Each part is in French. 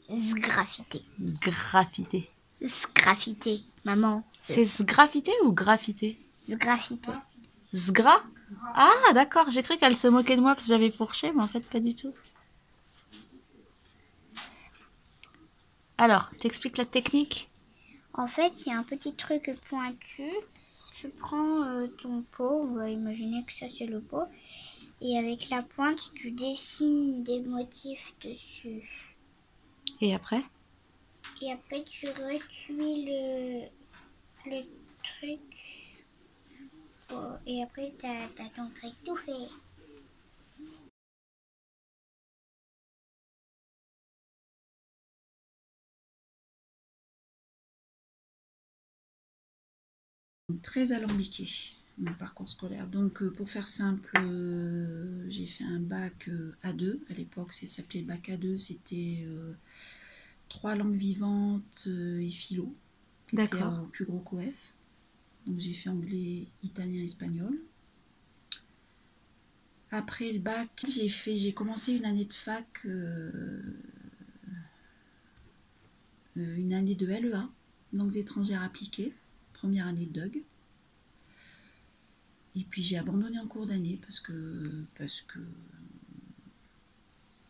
Sgraffité. Graffité. Sgraffité. Maman. C'est sgraffité ou graffité? Sgraffité. Sgra? Ah, d'accord, j'ai cru qu'elle se moquait de moi parce que j'avais fourché, mais en fait, pas du tout. Alors, t'expliques la technique? En fait, il y a un petit truc pointu. Tu prends ton pot, on va imaginer que ça c'est le pot, et avec la pointe, tu dessines des motifs dessus. Et après? Et après, tu recuis le truc. Oh, et après, t'as ton truc tout fait. Très alambiqué, mon parcours scolaire. Donc, pour faire simple, j'ai fait un bac A2. À l'époque, ça s'appelait le bac A2. C'était 3 langues vivantes et philo, qui étaient D'accord. au plus gros COEF. Donc, j'ai fait anglais, italien, espagnol. Après le bac, j'ai commencé une année de fac, une année de LEA, langues étrangères appliquées, première année de DUG. Et puis j'ai abandonné en cours d'année parce que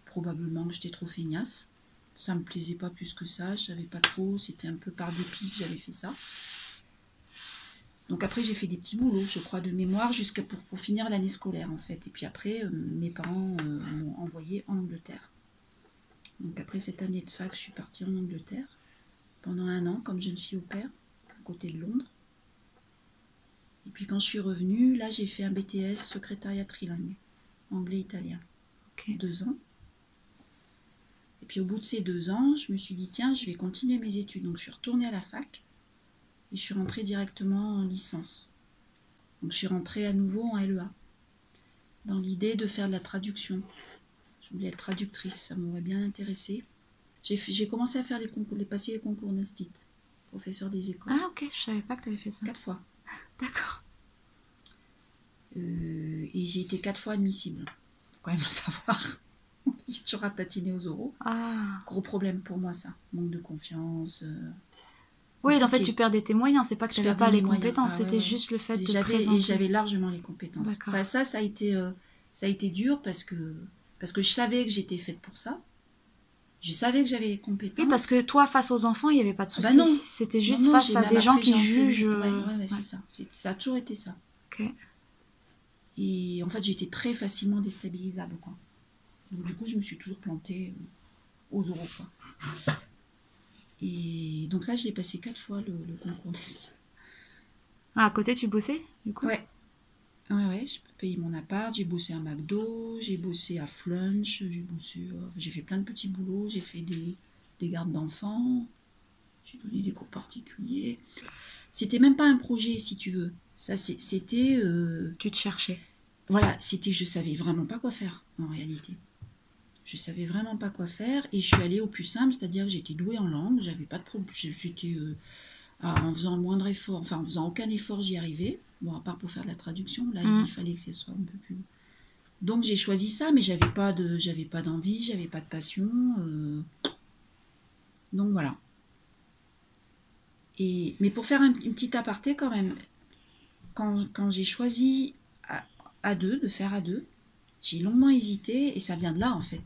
probablement que j'étais trop feignasse. Ça me plaisait pas plus que ça, je savais pas trop, c'était un peu par dépit que j'avais fait ça. Donc après j'ai fait des petits boulots, je crois, de mémoire jusqu'à pour finir l'année scolaire en fait. Et puis après mes parents m'ont envoyé en Angleterre. Donc après cette année de fac, je suis partie en Angleterre pendant 1 an comme jeune fille au pair, à côté de Londres. Et puis quand je suis revenue, là j'ai fait un BTS secrétariat trilingue, anglais-italien. Ok. 2 ans. Et puis au bout de ces 2 ans, je me suis dit tiens, je vais continuer mes études. Donc je suis retournée à la fac et je suis rentrée directement en licence. Donc je suis rentrée à nouveau en LEA, dans l'idée de faire de la traduction. Je voulais être traductrice, ça m'aurait bien intéressée. J'ai commencé à faire passer les concours d'instit, professeur des écoles. Ah, ok, je savais pas que t'avais fait ça. 4 fois. D'accord. Et j'ai été 4 fois admissible. Faut quand même le savoir. J'ai toujours ratatiné aux oraux. Ah. Gros problème pour moi ça, manque de confiance. Oui, en fait, Compliqué. tu perdais tes moyens, c'est pas que Je t'avais perdais pas les mes moyens. compétences, Ah ouais, c'était ouais. juste le fait de Et présenter. j'avais largement les compétences. D'accord. Ça a été dur parce que je savais que j'étais faite pour ça. Je savais que j'avais les compétences. Oui, parce que toi, face aux enfants, il n'y avait pas de Ah bah souci. non. C'était Non, juste non, face j'ai à même des gens après qui j'ai enseigné. jugent. Ouais, c'est ça. Ça a toujours été ça. Ok. Et en fait, j'ai été très facilement déstabilisable, quoi. Donc du coup, je me suis toujours plantée aux oraux, quoi. Et donc ça, je l'ai passé 4 fois le concours d'estime. Ah, à côté, tu bossais, du coup? Ouais. Ouais, je peux payer mon appart, j'ai bossé à McDo, j'ai bossé à Flunch, j'ai fait plein de petits boulots, j'ai fait des gardes d'enfants, j'ai donné des cours particuliers. C'était même pas un projet, si tu veux. Ça, c'était... Tu te cherchais. voilà, je savais vraiment pas quoi faire, en réalité. Je savais vraiment pas quoi faire, et je suis allée au plus simple, c'est-à-dire que j'étais douée en langue, j'avais pas de problème, j'étais... en faisant le moindre effort, enfin en faisant aucun effort, j'y arrivais. Bon, à part pour faire de la traduction, là, il fallait que ce soit un peu plus... Donc j'ai choisi ça, mais j'avais pas d'envie, j'avais pas de passion. Donc voilà. Mais pour faire une petite aparté quand même, quand j'ai choisi de faire A2, j'ai longuement hésité, et ça vient de là en fait.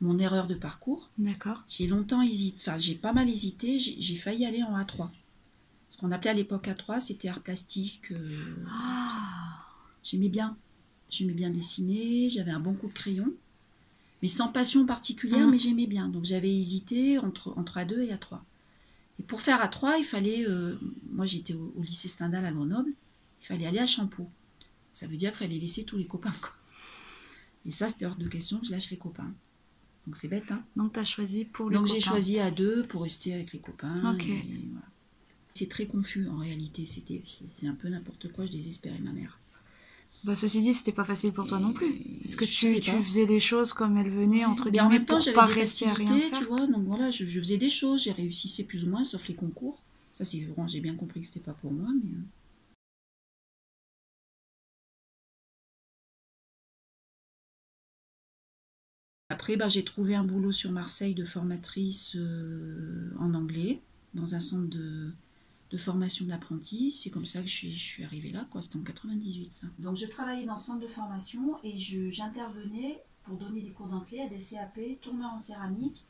Mon erreur de parcours. D'accord. J'ai longtemps hésité, enfin j'ai pas mal hésité, j'ai failli aller en A3. Ce qu'on appelait à l'époque A3, c'était art plastique. J'aimais bien. J'aimais bien dessiner, j'avais un bon coup de crayon, mais sans passion particulière, mais j'aimais bien. Donc j'avais hésité entre A2 et A3. Et pour faire A3, il fallait... moi j'étais au lycée Stendhal à Grenoble, il fallait aller à Champeau. Ça veut dire qu'il fallait laisser tous les copains, quoi. Et ça, c'était hors de question que je lâche les copains. Donc c'est bête, hein. Donc tu as choisi pour les Donc copains. j'ai choisi A2 pour rester avec les copains. Ok. Et voilà. C'est très confus en réalité, c'est un peu n'importe quoi, je désespérais ma mère. Bah, ceci dit, c'était pas facile pour toi non plus. Parce que tu faisais les choses comme elles venaient, entre Mais guillemets, en même temps, pour j'avais pas des rester à rien facilités, faire. tu vois. Donc voilà, je faisais des choses, j'ai réussi plus ou moins, sauf les concours. Ça, c'est vraiment, j'ai bien compris que c'était pas pour moi, mais... Après, j'ai trouvé un boulot sur Marseille de formatrice en anglais, dans un centre de formation d'apprentis. C'est comme ça que je suis arrivée là, quoi. C'était en 98, ça. Donc, je travaillais dans ce centre de formation et j'intervenais pour donner des cours d'anglais à des CAP, tourneurs en céramique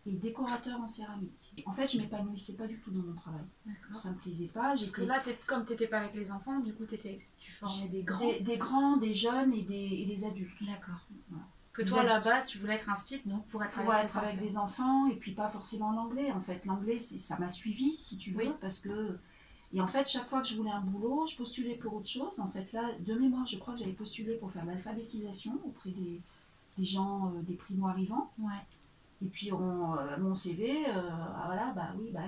et décorateurs en céramique. En fait, je m'épanouissais pas du tout dans mon travail. Ça me plaisait pas. Parce que là, comme tu n'étais pas avec les enfants, du coup, tu formais des grands. Des grands, des jeunes et des adultes. D'accord. Voilà. Que toi, à la base, tu voulais être instite, donc pour être avec des enfants, et puis pas forcément l'anglais. En fait, l'anglais, ça m'a suivi, si tu veux, parce que... Et en fait, chaque fois que je voulais un boulot, je postulais pour autre chose. En fait, là, de mémoire, je crois que j'avais postulé pour faire l'alphabétisation auprès des gens, des primo-arrivants. Ouais. Et puis, mon CV, voilà,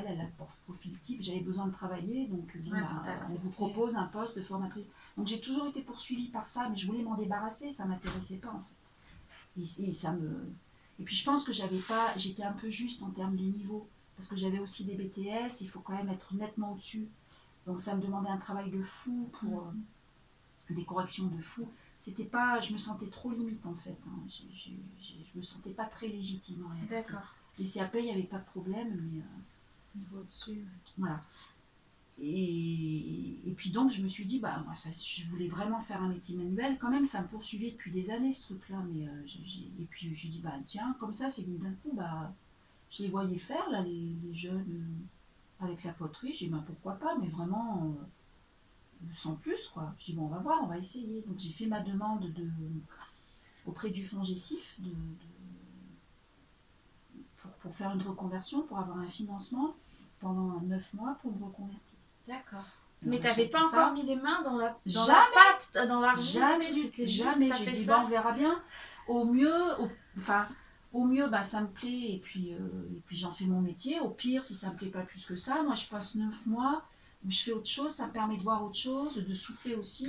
elle a le profil type, j'avais besoin de travailler, donc on vous propose un poste de formatrice. Donc, j'ai toujours été poursuivie par ça, mais je voulais m'en débarrasser, ça ne m'intéressait pas, en fait. Et puis je pense que j'étais un peu juste en termes de niveau, parce que j'avais aussi des BTS, il faut quand même être nettement au-dessus. Donc ça me demandait un travail de fou pour des corrections de fou. C'était pas, je me sentais trop limite en fait. Hein. Je me sentais pas très légitime en réalité. D'accord. Les CAP, il n'y avait pas de problème, mais niveau au-dessus. Voilà. Et puis donc je me suis dit, moi, je voulais vraiment faire un métier manuel. Quand même, ça me poursuivait depuis des années ce truc-là. Mais et puis je me dis, tiens, comme ça, c'est venu d'un coup. Je les voyais faire, là, les jeunes avec la poterie. J'ai dit, pourquoi pas, mais vraiment sans plus, quoi. Je dis, on va voir, on va essayer. Donc j'ai fait ma demande auprès du FONGECIF pour faire une reconversion, pour avoir un financement pendant 9 mois pour me reconvertir. D'accord. Mais tu n'avais pas encore mis les mains dans la pâte, dans l'argile. Jamais. J'ai dit, on verra bien. Au mieux, ça me plaît et puis j'en fais mon métier. Au pire, si ça me plaît pas plus que ça, moi je passe 9 mois où je fais autre chose. Ça me permet de voir autre chose, de souffler aussi.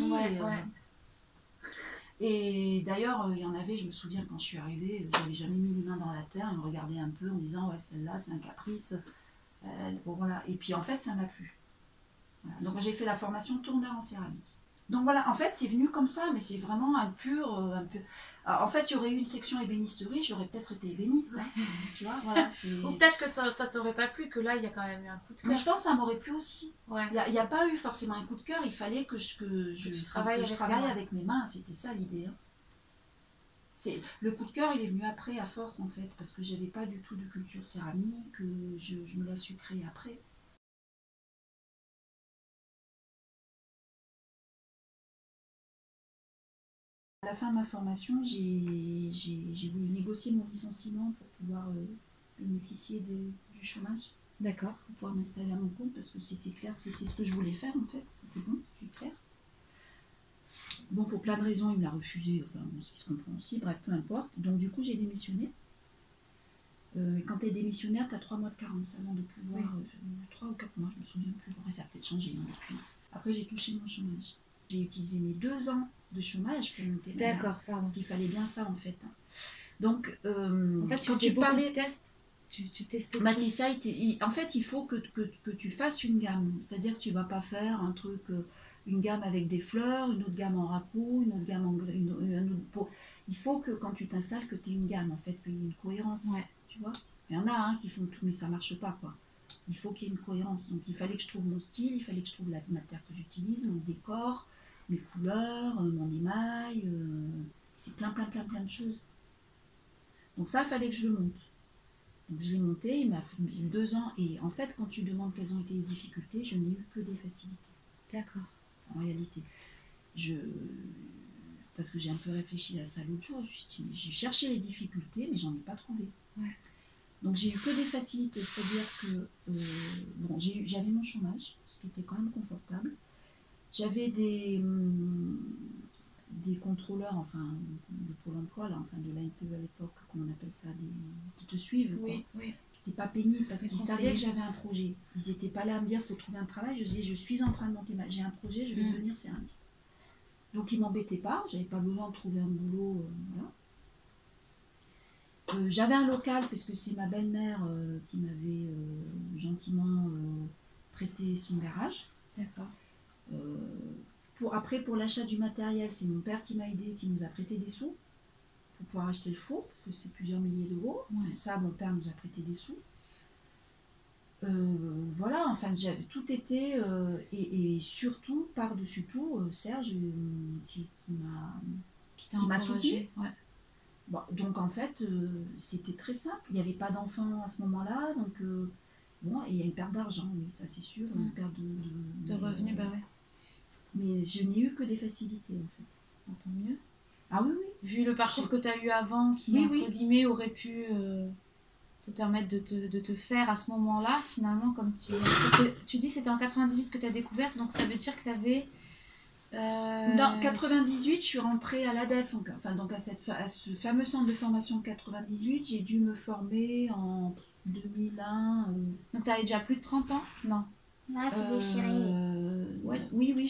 Et d'ailleurs, il y en avait, je me souviens quand je suis arrivée, j'avais jamais mis les mains dans la terre. Ils me regardaient un peu en me disant, ouais, celle-là, c'est un caprice. Voilà. Et puis en fait, ça m'a plu. Voilà. Donc j'ai fait la formation tourneur en céramique. Donc voilà, en fait c'est venu comme ça, mais c'est vraiment un pur... Alors, en fait, il y aurait eu une section ébénisterie, j'aurais peut-être été ébéniste. Hein, tu vois, voilà, ou peut-être que ça t'aurait pas plu, que là il y a quand même eu un coup de cœur. Mais je pense que ça m'aurait plu aussi. Ouais. Il n'y a pas eu forcément un coup de cœur, il fallait que je travaille avec mes mains, c'était ça l'idée. Hein. Le coup de cœur, il est venu après à force en fait, parce que j'avais pas du tout de culture céramique, je me la suis créée après. À la fin de ma formation, j'ai voulu négocier mon licenciement pour pouvoir bénéficier du chômage. D'accord. Pour pouvoir m'installer à mon compte, parce que c'était clair, c'était ce que je voulais faire en fait, c'était bon, c'était clair. Bon, pour plein de raisons, il me l'a refusé, enfin, ce qui se comprend aussi, bref, peu importe. Donc du coup, j'ai démissionné. Quand tu es démissionnaire, tu as 3 mois de carence avant de pouvoir... 3 ou 4 mois, je me souviens plus. Après, ça a peut-être changé depuis. Après, j'ai touché mon chômage. J'ai utilisé mes 2 ans de chômage pour monter ma gamme. D'accord, pardon. Parce qu'il fallait bien ça, en fait. Donc, en fait, quand tu parlais... de tests, tu testais tout. En fait, il faut que tu fasses une gamme. C'est-à-dire que tu ne vas pas faire un truc... une gamme avec des fleurs, une autre gamme en racoup, une autre gamme en... Il faut que quand tu t'installes, que tu aies une gamme, en fait, qu'il y ait une cohérence. Ouais. Tu vois, il y en a qui font tout, mais ça marche pas, quoi. Il faut qu'il y ait une cohérence. Donc, il fallait que je trouve mon style, il fallait que je trouve la matière que j'utilise, mon décor, mes couleurs, mon émail. C'est plein de choses. Donc, ça, il fallait que je le monte. Donc, je l'ai monté, il m'a mis 2 ans. Et en fait, quand tu demandes quelles ont été les difficultés, je n'ai eu que des facilités. D'accord. En réalité. Parce que j'ai un peu réfléchi à ça l'autre jour, j'ai cherché les difficultés, mais j'en ai pas trouvé. Ouais. Donc j'ai eu que des facilités, c'est-à-dire que j'avais mon chômage, ce qui était quand même confortable. J'avais des contrôleurs, enfin de Pôle emploi, là, enfin de l'ANPE à l'époque, comment on appelle ça, qui te suivent, oui, quoi. Oui. Qui n'étaient pas pénibles parce qu'ils savaient que j'avais un projet. Ils n'étaient pas là à me dire, il faut trouver un travail. Je disais, je suis en train de monter j'ai un projet, je vais devenir céramiste. Donc ils ne m'embêtaient pas, j'avais pas besoin de trouver un boulot, voilà. J'avais un local, puisque c'est ma belle-mère qui m'avait gentiment prêté son garage. D'accord. Pour l'achat du matériel, c'est mon père qui m'a aidé, qui nous a prêté des sous. pour pouvoir acheter le four, parce que c'est plusieurs milliers d'euros. Ouais. Ça, mon père nous a prêté des sous. Voilà, enfin, tout était, et surtout, par-dessus tout, Serge, qui m'a soutenu. Ouais. Bon, donc en fait, c'était très simple. Il n'y avait pas d'enfants à ce moment-là, donc bon, et il y a une perte d'argent, oui, ça c'est sûr, une perte De revenus, bah ouais. Mais je n'ai eu que des facilités en fait. Tant mieux. Ah oui, oui. Vu le parcours que tu as eu avant, qui entre guillemets aurait pu te permettre de te faire à ce moment-là, finalement, comme tu... Parce que tu dis que c'était en 98 que tu as découvert, donc ça veut dire que tu avais... Dans 98, je suis rentrée à l'ADEF, enfin donc à ce fameux centre de formation de 98. J'ai dû me former en 2001. Donc tu avais déjà plus de 30 ans? Non. Là, c'est déchiré. Ouais, oui,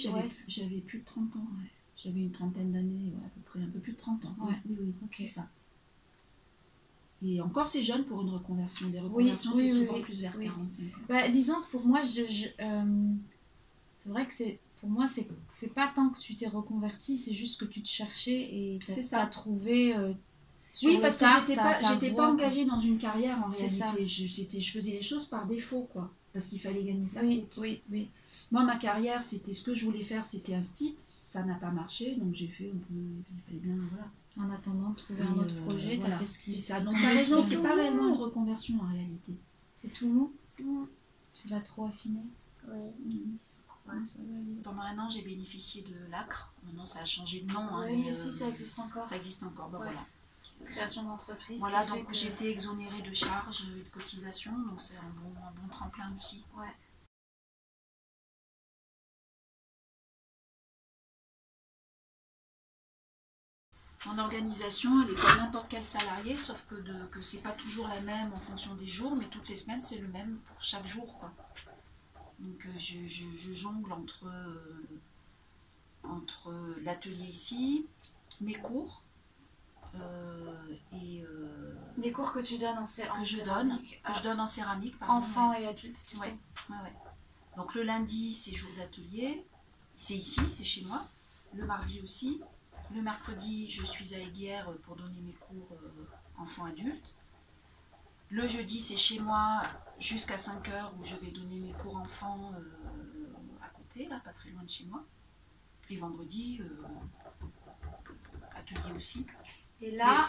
j'avais plus de 30 ans. Ouais. J'avais une trentaine d'années, à peu près, un peu plus de 30 ans. Ouais. Oui, Okay. C'est ça. Et encore, c'est jeune pour une reconversion. Les reconversions, c'est souvent plus vers 45 ans. Bah, disons que pour moi, c'est vrai que pour moi, c'est pas tant que tu t'es reconverti, c'est juste que tu te cherchais et tu as trouvé. Oui, parce que j'étais pas engagée dans une carrière en réalité. Je faisais les choses par défaut, quoi. Parce qu'il fallait gagner sa croûte. Oui. Moi, ma carrière, c'était ce que je voulais faire, c'était instit. Ça n'a pas marché, donc j'ai fait il fallait bien, voilà. En attendant de trouver un autre projet, voilà. tu as fait ce qui... C'est ça. Donc t'as raison, c'est pas réellement une reconversion en réalité. C'est tout mou. Tu l'as trop affiné. Oui. Pendant un an, j'ai bénéficié de l'ACRE. Maintenant, ça a changé de nom. Oui, mais si, ça existe encore. Ça existe encore, ben voilà. Création d'entreprise. Voilà, donc j'étais exonérée de charges et de cotisations, donc c'est un bon tremplin aussi. Ouais. Mon organisation, elle est comme n'importe quel salarié, sauf que c'est pas toujours la même en fonction des jours, mais toutes les semaines, c'est le même pour chaque jour, quoi. Donc je jongle entre l'atelier ici, mes cours, les cours que tu donnes en céramique. Que je donne en céramique, pardon. Enfants et adultes. Ouais. Donc le lundi, c'est jour d'atelier. C'est ici, c'est chez moi. Le mardi aussi. Le mercredi, je suis à Aiguière pour donner mes cours enfants-adultes. Le jeudi, c'est chez moi jusqu'à 5h où je vais donner mes cours enfants à côté, là, pas très loin de chez moi. Et vendredi, atelier aussi. Et là,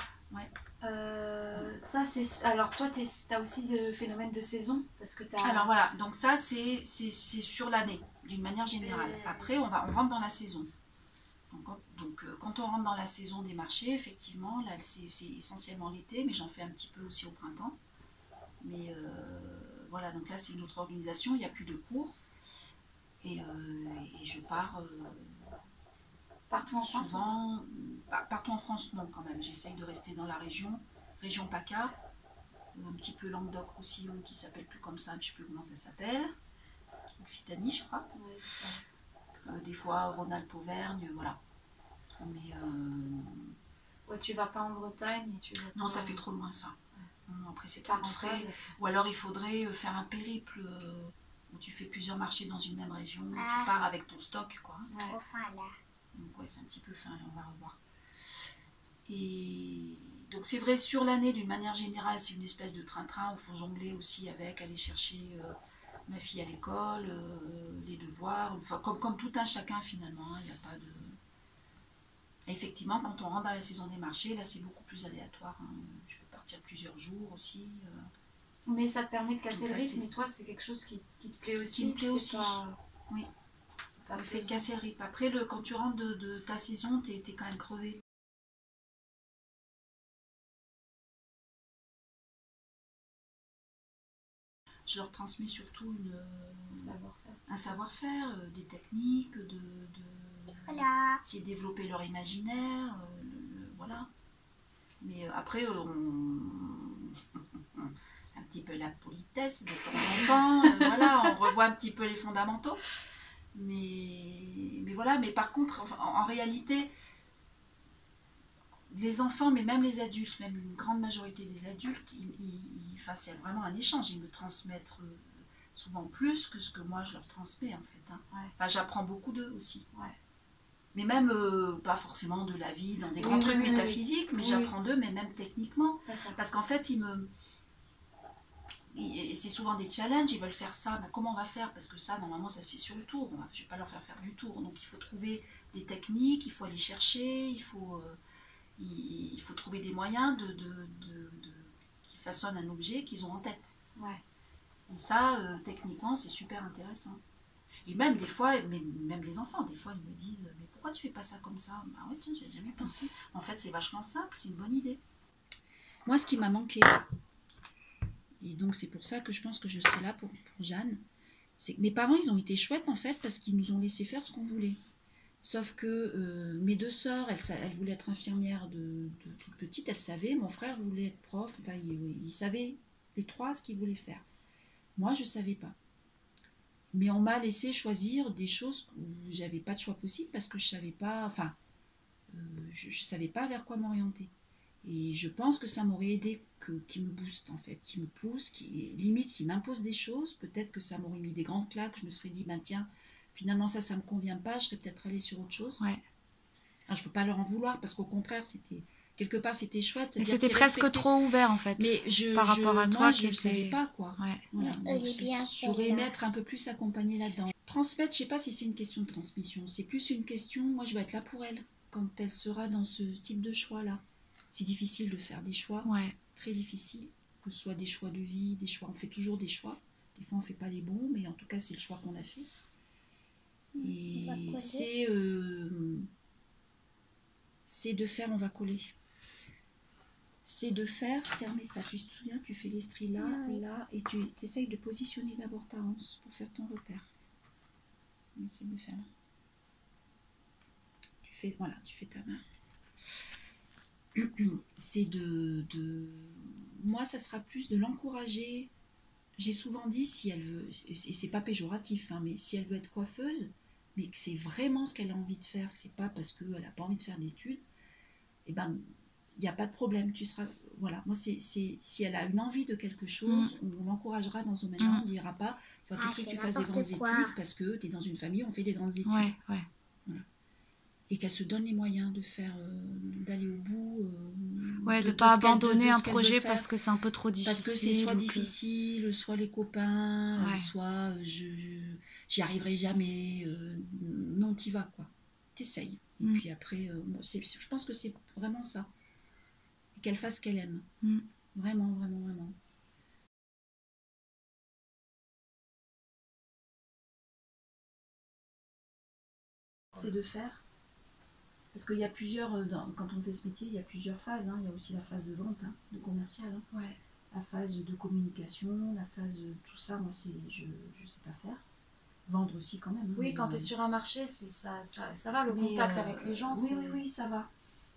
ça c'est... Alors toi, tu as aussi le phénomène de saison parce que Alors voilà, donc ça c'est sur l'année, d'une manière générale. Après, on rentre dans la saison. Donc quand on rentre dans la saison des marchés, effectivement, là c'est essentiellement l'été, mais j'en fais un petit peu aussi au printemps. Mais voilà, donc là c'est une autre organisation, il n'y a plus de cours. Et je pars... Partout en France? Souvent, partout en France, non quand même. J'essaye de rester dans la région PACA, un petit peu Languedoc-Roussillon qui s'appelle plus comme ça, je ne sais plus comment ça s'appelle. Occitanie, je crois. Ouais, des fois Rhône-Alpes-Auvergne, voilà. Mais ouais, tu vas pas en Bretagne et tu vas non, ça fait trop loin ça. Non, après c'est trop de frais. Ou alors il faudrait faire un périple où tu fais plusieurs marchés dans une même région, tu pars avec ton stock, quoi. Trop fin là. Donc ouais, c'est un petit peu fin, là, on va revoir. Et donc c'est vrai, sur l'année, d'une manière générale, c'est une espèce de train-train où il faut jongler aussi avec, aller chercher ma fille à l'école, les devoirs, enfin comme tout un chacun finalement, il n'y a pas de... Effectivement, quand on rentre dans la saison des marchés, là c'est beaucoup plus aléatoire. Je peux partir plusieurs jours aussi. Mais ça te permet de casser le rythme, et toi c'est quelque chose qui te plaît aussi. Qui me plaît aussi, pas... oui. Le fait de casser le rythme. Après, quand tu rentres de ta saison, t'es quand même crevé. Je leur transmets surtout un savoir-faire, des techniques, Voilà. essayer de développer leur imaginaire, voilà. Mais après, un petit peu la politesse de temps en temps, voilà, on revoit un petit peu les fondamentaux. Mais voilà, mais par contre, en réalité, les enfants, mais même les adultes, même une grande majorité des adultes, c'est vraiment un échange. Ils me transmettent souvent plus que ce que moi je leur transmets en fait. Hein. Ouais. Enfin, j'apprends beaucoup d'eux aussi. Ouais. Mais même, pas forcément de la vie, dans des grands trucs métaphysiques, mais j'apprends d'eux, mais même techniquement. Parce qu'en fait, c'est souvent des challenges, ils veulent faire ça, mais comment on va faire? Parce que ça, normalement, ça se fait sur le tour. Je ne vais pas leur faire du tour. Donc, il faut trouver des techniques, il faut aller chercher, il faut trouver des moyens qui façonnent un objet qu'ils ont en tête. Ouais. Et ça, techniquement, c'est super intéressant. Et même des fois, même les enfants, des fois, ils me disent « Mais pourquoi tu fais pas ça comme ça ?» Ah ouais, tiens, j'ai jamais pensé. En fait, c'est vachement simple, c'est une bonne idée. Moi, ce qui m'a manqué, et donc c'est pour ça que je pense que je serai là pour Jeanne, c'est que mes parents, ils ont été chouettes en fait, parce qu'ils nous ont laissé faire ce qu'on voulait. Sauf que mes 2 sœurs, elles voulaient être infirmières de toute petite, elles savaient. Mon frère voulait être prof, enfin, ils savaient les 3 ce qu'ils voulaient faire. Moi, je ne savais pas. Mais on m'a laissé choisir des choses où j'avais pas de choix possible parce que je savais pas, enfin, je savais pas vers quoi m'orienter. Et je pense que ça m'aurait aidé qui me booste en fait, qui me pousse, limite qui m'impose des choses. Peut-être que ça m'aurait mis des grandes claques. Je me serais dit, ben tiens, finalement ça me convient pas. Je serais peut-être allée sur autre chose. Ouais. Alors, je peux pas leur en vouloir parce qu'au contraire, quelque part c'était chouette. Mais c'était presque trop ouvert en fait. Mais par rapport à toi, je ne savais pas quoi. Ouais. Voilà. J'aurais aimé être un peu plus accompagnée là-dedans. Transmettre, je sais pas si c'est une question de transmission. C'est plus une question, moi je vais être là pour elle quand elle sera dans ce type de choix-là. C'est difficile de faire des choix. Ouais. Très difficile. Que ce soit des choix de vie, des choix. On fait toujours des choix. Des fois on fait pas les bons, mais en tout cas c'est le choix qu'on a fait. Et c'est de faire, on va coller. C'est de faire, tiens, mais ça, tu te souviens, tu fais l'estrie là, là, et tu essayes de positionner d'abord ta hanse pour faire ton repère. Essaye de faire là. Tu fais ta main. C'est moi, ça sera plus de l'encourager. J'ai souvent dit, si elle veut, et c'est pas péjoratif, hein, mais si elle veut être coiffeuse, mais que c'est vraiment ce qu'elle a envie de faire, que c'est pas parce qu'elle n'a pas envie de faire d'études, et ben il n'y a pas de problème, tu seras, voilà, moi si elle a une envie de quelque chose, on l'encouragera dans ce domaine-là, on ne dira pas, il faut à tout prix que tu fasses des grandes études, parce que tu es dans une famille, on fait des grandes études. Ouais. Voilà. Et qu'elle se donne les moyens de faire, d'aller au bout. De ne pas abandonner un projet parce que c'est un peu trop difficile. Parce que c'est soit difficile, soit les copains, soit j'y arriverai jamais. Non, t'y vas, quoi. T'essayes. Et puis après, je pense que c'est vraiment ça. Et qu'elle fasse ce qu'elle aime. Vraiment, vraiment, vraiment. C'est de faire. Parce qu'il y a plusieurs, quand on fait ce métier, il y a plusieurs phases. Hein. Il y a aussi la phase de vente, hein, de commercial. Hein. La phase de communication, la phase tout ça, moi, je ne sais pas faire. Vendre aussi quand même. Hein, oui, quand tu es sur un marché, ça va, le contact avec les gens. Oui, ça va.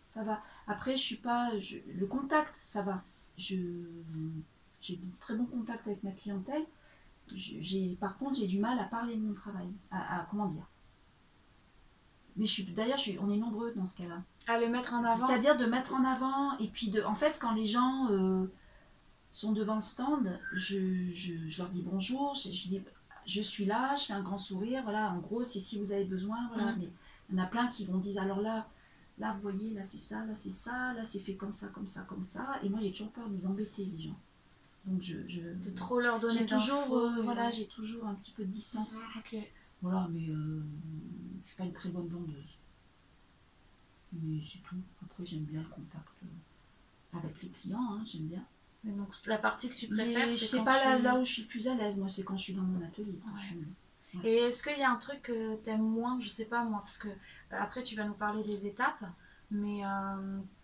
Ça va. Après, je suis pas... le contact, ça va. J'ai de très bons contacts avec ma clientèle. Par contre, j'ai du mal à parler de mon travail. Comment dire? Mais d'ailleurs, on est nombreux dans ce cas-là. À le mettre en avant. C'est-à-dire de mettre en avant, et puis en fait, quand les gens sont devant le stand, je leur dis bonjour, je dis je suis là, je fais un grand sourire, voilà, en gros, c'est si vous avez besoin, voilà. Mais il y en a plein qui vont dire, alors là, vous voyez, là c'est ça, là c'est fait comme ça, comme ça, comme ça, et moi j'ai toujours peur de les embêter, les gens. Donc de trop leur donner j'ai toujours un petit peu de distance. Voilà, mais je suis pas une très bonne vendeuse. Mais c'est tout. Après, j'aime bien le contact avec les clients, hein, j'aime bien. Mais donc, la partie que tu préfères, c'est pas là où je suis plus à l'aise, moi, c'est quand je suis dans mon atelier. Et est-ce qu'il y a un truc que tu aimes moins? Je sais pas, moi, parce que après, tu vas nous parler des étapes, mais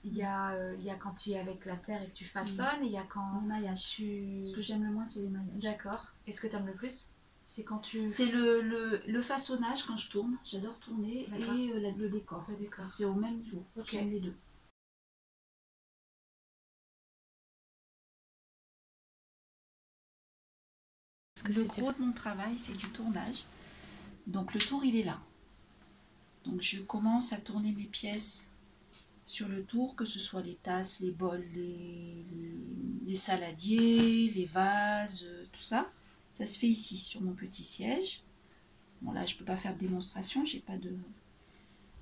il y a quand tu es avec la terre et que tu façonnes, et il y a quand... Le maillage. Ce que j'aime le moins, c'est les maillages. D'accord. Et ce que tu aimes le plus? C'est quand tu... C'est le façonnage quand je tourne, j'adore tourner, et le décor. C'est au même niveau, j'aime les deux. Le gros de mon travail, c'est du tournage. Donc le tour, il est là. Donc je commence à tourner mes pièces sur le tour, que ce soit les tasses, les bols, les saladiers, les vases, tout ça. Ça se fait ici, sur mon petit siège. Bon là, je ne peux pas faire de démonstration, j'ai pas de...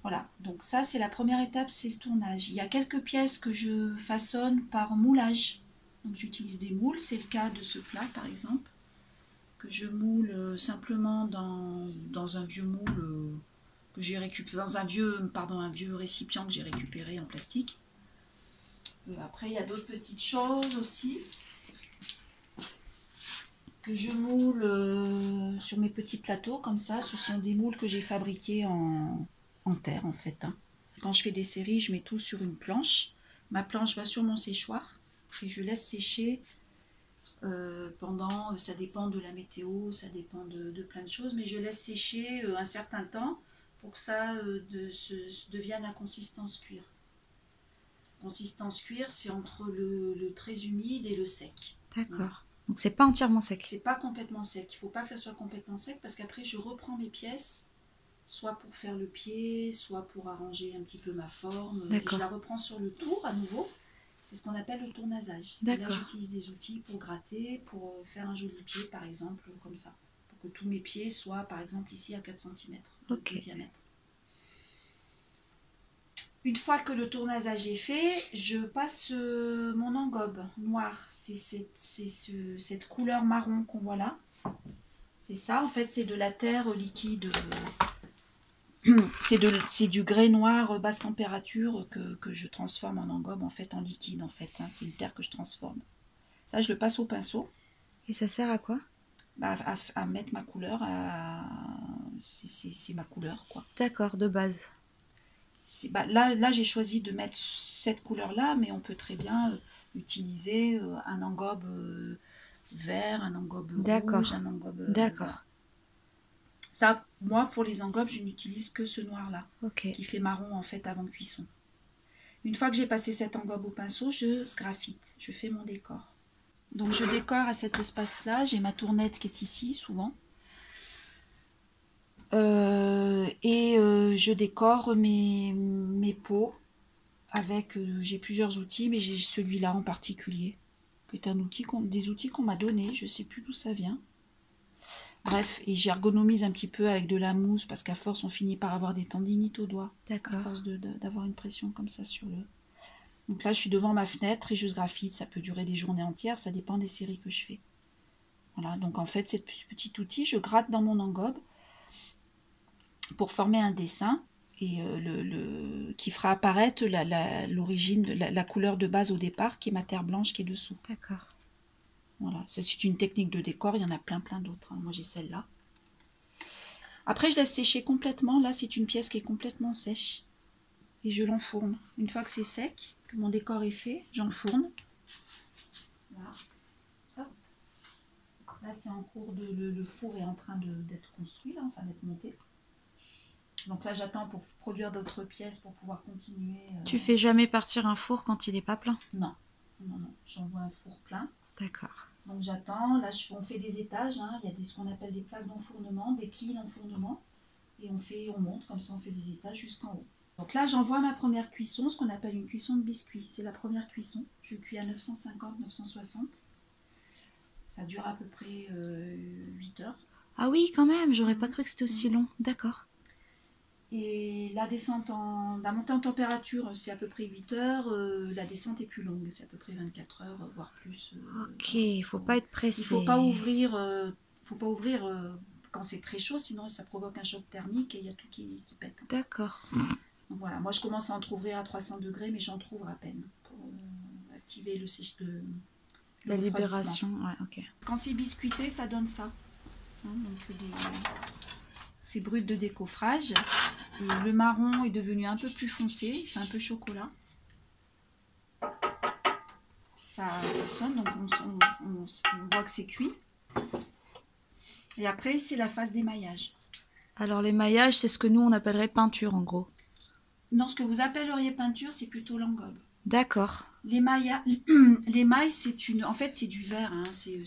Voilà, donc ça c'est la première étape, c'est le tournage. Il y a quelques pièces que je façonne par moulage. Donc j'utilise des moules, c'est le cas de ce plat par exemple, que je moule simplement dans un vieux moule que j'ai récupéré, dans un vieux récipient que j'ai récupéré en plastique. Après il y a d'autres petites choses aussi que je moule sur mes petits plateaux comme ça. Ce sont des moules que j'ai fabriqués en terre en fait. Hein. Quand je fais des séries, je mets tout sur une planche. Ma planche va sur mon séchoir et je laisse sécher pendant, ça dépend de la météo, ça dépend de plein de choses, mais je laisse sécher un certain temps pour que ça devienne la consistance cuir. Consistance cuir, c'est entre le très humide et le sec. D'accord. Voilà. Donc c'est pas entièrement sec. C'est pas complètement sec. Il faut pas que ça soit complètement sec parce qu'après je reprends mes pièces, soit pour faire le pied, soit pour arranger un petit peu ma forme. Et je la reprends sur le tour à nouveau. C'est ce qu'on appelle le tournasage. Et là j'utilise des outils pour gratter, pour faire un joli pied par exemple, comme ça. Pour que tous mes pieds soient par exemple ici à 4 cm de diamètre. Une fois que le tournasage est fait, je passe mon engobe noir. C'est cette couleur marron qu'on voit là. C'est ça, en fait, c'est de la terre liquide. C'est du grès noir basse température que je transforme en engobe, en fait, en liquide, en fait. Hein. C'est une terre que je transforme. Ça, je le passe au pinceau. Et ça sert à quoi? À mettre ma couleur. C'est ma couleur, quoi. D'accord, de base. Là j'ai choisi de mettre cette couleur là, mais on peut très bien utiliser un engobe vert, un engobe rouge, un engobe voilà. Ça, moi pour les engobes je n'utilise que ce noir là, qui fait marron en fait avant cuisson. Une fois que j'ai passé cette engobe au pinceau, je sgraffite, je fais mon décor. Donc je décore à cet espace là, j'ai ma tournette qui est ici souvent. Je décore mes pots avec, j'ai plusieurs outils, mais j'ai celui-là en particulier, qui est un outil des outils qu'on m'a donné, je sais plus d'où ça vient. Bref, et j'ergonomise un petit peu avec de la mousse, parce qu'à force on finit par avoir des tendinites aux doigts. D'accord. À force d'avoir une pression comme ça sur le... Donc là je suis devant ma fenêtre et je graphite, ça peut durer des journées entières, ça dépend des séries que je fais. Voilà, donc en fait ce petit outil, je gratte dans mon engobe, pour former un dessin et qui fera apparaître l'origine, la couleur de base au départ, qui est ma terre blanche qui est dessous. D'accord. Voilà, c'est une technique de décor, il y en a plein d'autres. Hein. Moi j'ai celle-là. Après je laisse sécher complètement, là c'est une pièce qui est complètement sèche. Et je l'enfourne. Une fois que c'est sec, que mon décor est fait, j'enfourne. Voilà. Hop. Là c'est en cours le four est en train d'être construit, là, enfin d'être monté. Donc là, j'attends pour produire d'autres pièces pour pouvoir continuer. Tu fais jamais partir un four quand il n'est pas plein? Non. J'envoie un four plein. D'accord. Donc j'attends. Là, on fait des étages. Hein. Il y a ce qu'on appelle des plaques d'enfournement, des quilles d'enfournement. Et on monte, comme ça on fait des étages jusqu'en haut. Donc là, j'envoie ma première cuisson, ce qu'on appelle une cuisson de biscuits. C'est la première cuisson. Je cuis à 950-960. Ça dure à peu près 8 heures. Ah oui, quand même, j'aurais pas cru que c'était aussi long. D'accord. Et la montée en température, c'est à peu près 8 heures. La descente est plus longue, c'est à peu près 24 heures, voire plus. Ok, il faut pas être pressé. Il faut pas ouvrir, quand c'est très chaud, sinon ça provoque un choc thermique et il y a tout qui pète. D'accord. Donc voilà, moi je commence à entrouvrir à 300 degrés, mais j'entrouvre à peine pour activer la libération. Ouais, ok. Quand c'est biscuité, ça donne ça. Hein, donc c'est brut de décoffrage. Le marron est devenu un peu plus foncé, il fait un peu chocolat. Ça sonne, donc on voit que c'est cuit. Et après, c'est la phase d'émaillage. Alors l'émaillage, c'est ce que nous on appellerait peinture en gros. Non, ce que vous appelleriez peinture, c'est plutôt l'engobe. D'accord. L'émail, en fait, c'est du verre. Hein. C'est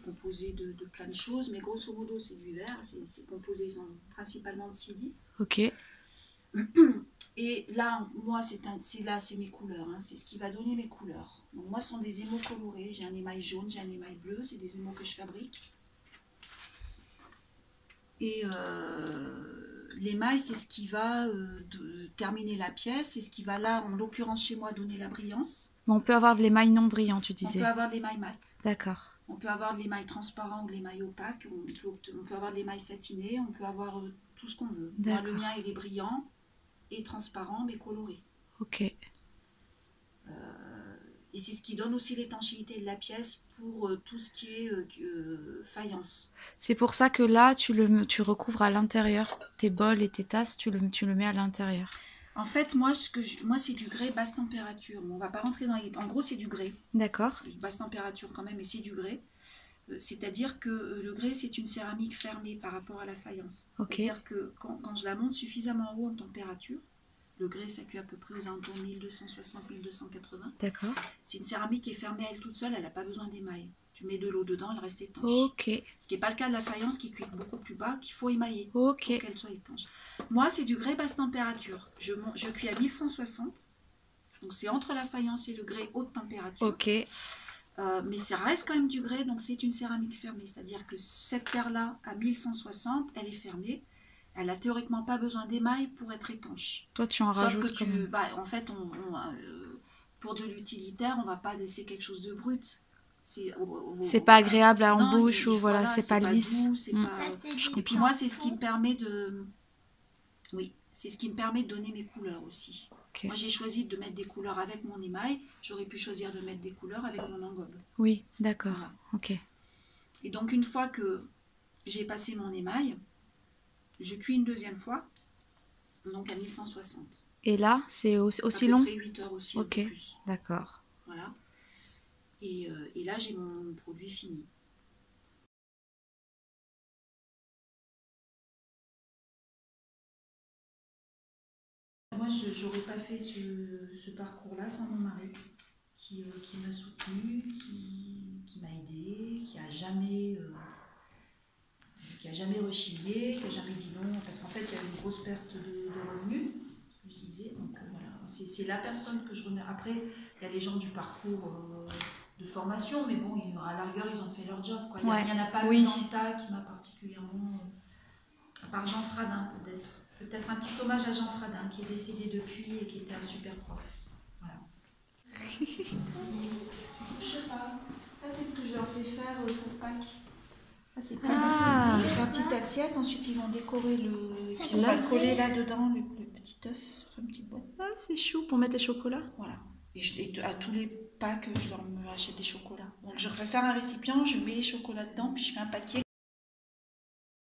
composé de plein de choses, mais grosso modo, c'est du verre. C'est composé principalement de silice. Ok. Et là, moi, c'est mes couleurs. Hein. C'est ce qui va donner mes couleurs. Donc, moi, ce sont des émaux colorés. J'ai un émail jaune, j'ai un émail bleu. C'est des émaux que je fabrique. Et l'émail, c'est ce qui va terminer la pièce, c'est ce qui va là, en l'occurrence chez moi, donner la brillance. Mais on peut avoir de l'émail non brillant, tu On disais. peut avoir de l'émail mat. D'accord. On peut avoir de l'émail transparent ou de l'émail opaque. On peut avoir de l'émail satiné. On peut avoir tout ce qu'on veut. Moi, le mien, il est brillant et transparent, mais coloré. Ok. Et c'est ce qui donne aussi l'étanchéité de la pièce pour tout ce qui est faïence. C'est pour ça que là, tu recouvres à l'intérieur tes bols et tes tasses, tu le mets à l'intérieur. En fait, moi c'est du grès basse température. On va pas rentrer dans les... En gros, c'est du grès. D'accord. Basse température quand même, mais c'est du grès. C'est-à-dire que le grès, c'est une céramique fermée par rapport à la faïence. Ok. C'est-à-dire que quand je la monte suffisamment haut en température, le grès, ça cuit à peu près aux alentours 1260-1280. D'accord. C'est une céramique qui est fermée elle toute seule, elle n'a pas besoin d'émail. Tu mets de l'eau dedans, elle reste étanche. Ok. Ce qui n'est pas le cas de la faïence qui cuit beaucoup plus bas, qu'il faut émailler Ok. pour qu'elle soit étanche. Moi, c'est du grès basse température. Je cuis à 1160. Donc, c'est entre la faïence et le grès haute température. Ok. Mais ça reste quand même du grès, donc c'est une céramique fermée. C'est-à-dire que cette terre-là, à 1160, elle est fermée. Elle n'a théoriquement pas besoin d'émail pour être étanche. Toi, tu en Sauf rajoutes que en fait, pour de l'utilitaire, on ne va pas laisser quelque chose de brut. C'est pas agréable en non, bouche, ou voilà, c'est pas lisse. Doux, c'est pas... Et puis moi, c'est ce qui me permet de... Oui, c'est ce qui me permet de donner mes couleurs aussi. Okay. Moi, j'ai choisi de mettre des couleurs avec mon émail. J'aurais pu choisir de mettre des couleurs avec mon engobe. Oui, d'accord. Voilà. Ok. Et donc, une fois que j'ai passé mon émail, je cuis une deuxième fois, donc à 1160. Et là, c'est aussi à long? Peu près 8 heures aussi, ok, un peu plus. D'accord. Voilà. Et là, j'ai mon produit fini. Moi, je n'aurais pas fait ce parcours-là sans mon mari, qui m'a soutenue, qui m'a aidée, qui a jamais rechigné, qui a jamais dit non, parce qu'en fait, il y avait une grosse perte de revenus, je disais. Donc voilà, c'est la personne que je remets. Après, il y a les gens du parcours de formation, mais bon, à la rigueur, ils ont fait leur job, quoi. Il n'y en a pas eu dans le tas qui m'a particulièrement... à part Jean Fradin, peut-être. Peut-être un petit hommage à Jean Fradin, qui est décédé depuis et qui était un super prof. Voilà. Je sais pas. Ça, c'est ce que je leur fais faire pour Pâques. Ça, c'est Pâques. Je fais une petite assiette. Ensuite, ils vont décorer le... Puis on va le coller là-dedans, le petit œuf. Ça fait une petite boîte. Ah, c'est chou pour mettre les chocolats. Voilà. Et à tous les Pâques, je leur achète des chocolats. Donc, je vais faire un récipient, je mets les chocolats dedans, puis je fais un paquet.